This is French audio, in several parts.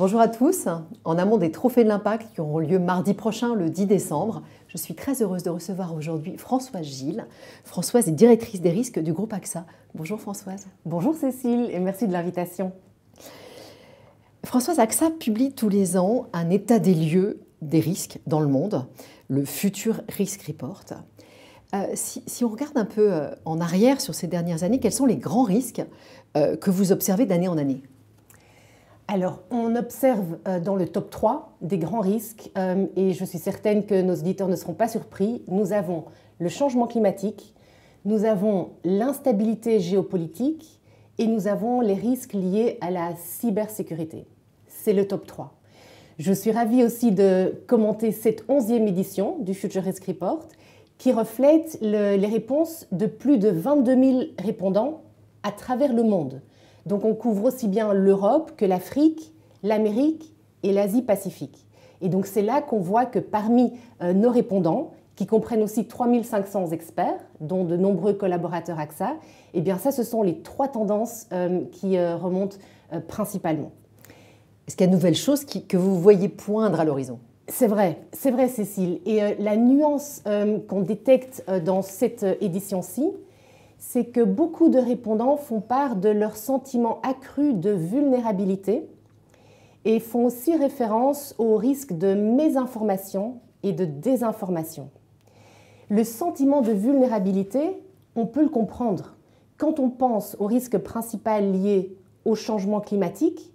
Bonjour à tous. En amont des Trophées de l'Impact qui auront lieu mardi prochain, le 10 décembre, je suis très heureuse de recevoir aujourd'hui Françoise Gilles. Françoise est directrice des risques du groupe AXA. Bonjour Françoise. Bonjour Cécile et merci de l'invitation. Françoise, AXA publie tous les ans un état des lieux des risques dans le monde, le Future Risk Report. Si on regarde un peu en arrière sur ces dernières années, quels sont les grands risques que vous observez d'année en année ? Alors, on observe dans le top 3 des grands risques et je suis certaine que nos auditeurs ne seront pas surpris. Nous avons le changement climatique, nous avons l'instabilité géopolitique et nous avons les risques liés à la cybersécurité. C'est le top 3. Je suis ravie aussi de commenter cette 11e édition du Future Risk Report qui reflète les réponses de plus de 22 000 répondants à travers le monde. Donc on couvre aussi bien l'Europe que l'Afrique, l'Amérique et l'Asie-Pacifique. Et donc c'est là qu'on voit que parmi nos répondants, qui comprennent aussi 3500 experts, dont de nombreux collaborateurs AXA, eh bien ça ce sont les 3 tendances qui remontent principalement. Est-ce qu'il y a de nouvelles choses que vous voyez poindre à l'horizon ? C'est vrai Cécile. Et la nuance qu'on détecte dans cette édition-ci, c'est que beaucoup de répondants font part de leur sentiment accru de vulnérabilité et font aussi référence au risque de mésinformation et de désinformation. Le sentiment de vulnérabilité, on peut le comprendre. Quand on pense au risque principal lié au changement climatique,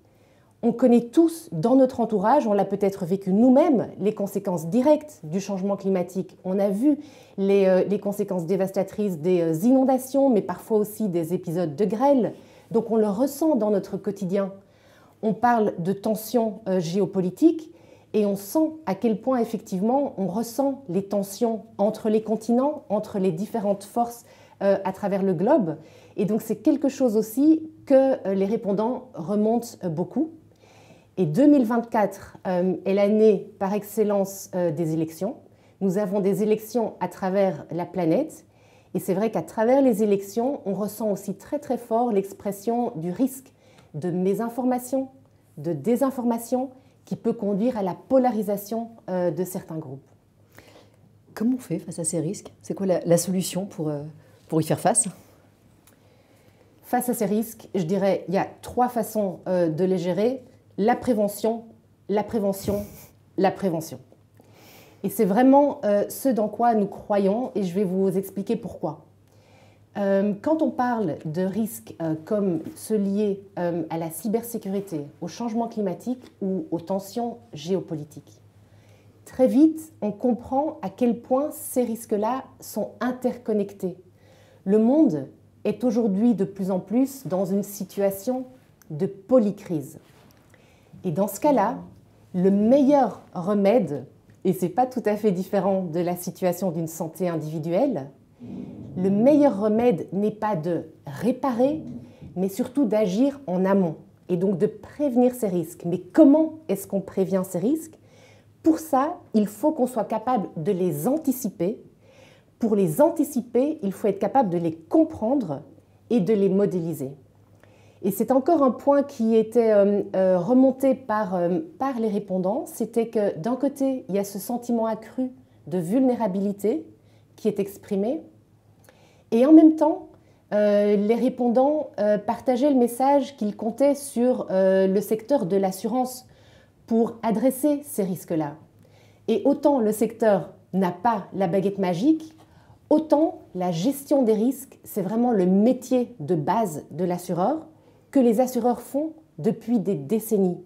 on connaît tous dans notre entourage, on l'a peut-être vécu nous-mêmes, les conséquences directes du changement climatique. On a vu les conséquences dévastatrices des inondations, mais parfois aussi des épisodes de grêle. Donc on le ressent dans notre quotidien. On parle de tensions géopolitiques et on sent à quel point effectivement on ressent les tensions entre les continents, entre les différentes forces à travers le globe. Et donc c'est quelque chose aussi que les répondants remontent beaucoup. Et 2024 est l'année par excellence des élections. Nous avons des élections à travers la planète. Et c'est vrai qu'à travers les élections, on ressent aussi très très fort l'expression du risque de mésinformation, de désinformation, qui peut conduire à la polarisation de certains groupes. Comment on fait face à ces risques ? C'est quoi la solution pour y faire face ? Face à ces risques, je dirais il y a 3 façons de les gérer. La prévention, la prévention, la prévention. Et c'est vraiment ce dans quoi nous croyons et je vais vous expliquer pourquoi. Quand on parle de risques comme ceux liés à la cybersécurité, au changement climatique ou aux tensions géopolitiques, très vite, on comprend à quel point ces risques-là sont interconnectés. Le monde est aujourd'hui de plus en plus dans une situation de polycrise. Et dans ce cas-là, le meilleur remède, et ce n'est pas tout à fait différent de la situation d'une santé individuelle, le meilleur remède n'est pas de réparer, mais surtout d'agir en amont, et donc de prévenir ces risques. Mais comment est-ce qu'on prévient ces risques ? Pour ça, il faut qu'on soit capable de les anticiper. Pour les anticiper, il faut être capable de les comprendre et de les modéliser. Et c'est encore un point qui était remonté par les répondants, c'était que d'un côté, il y a ce sentiment accru de vulnérabilité qui est exprimé, et en même temps, les répondants partageaient le message qu'ils comptaient sur le secteur de l'assurance pour adresser ces risques-là. Et autant le secteur n'a pas la baguette magique, autant la gestion des risques, c'est vraiment le métier de base de l'assureur, que les assureurs font depuis des décennies.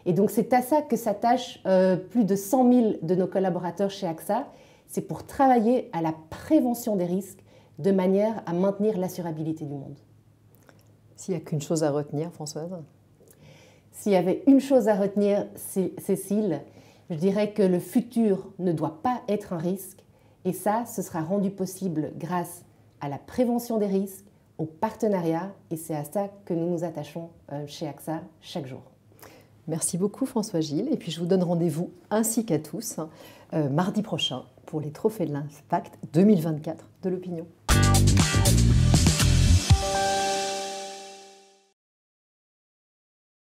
Et donc c'est à ça que s'attachent plus de 100 000 de nos collaborateurs chez AXA. C'est pour travailler à la prévention des risques de manière à maintenir l'assurabilité du monde. S'il n'y a qu'une chose à retenir, Françoise ? S'il y avait une chose à retenir, Cécile, je dirais que le futur ne doit pas être un risque. Et ça, ce sera rendu possible grâce à la prévention des risques, au partenariat, et c'est à ça que nous nous attachons chez AXA chaque jour. Merci beaucoup François Gilles, et puis je vous donne rendez-vous ainsi qu'à tous mardi prochain pour les Trophées de l'Impact 2024 de l'Opinion.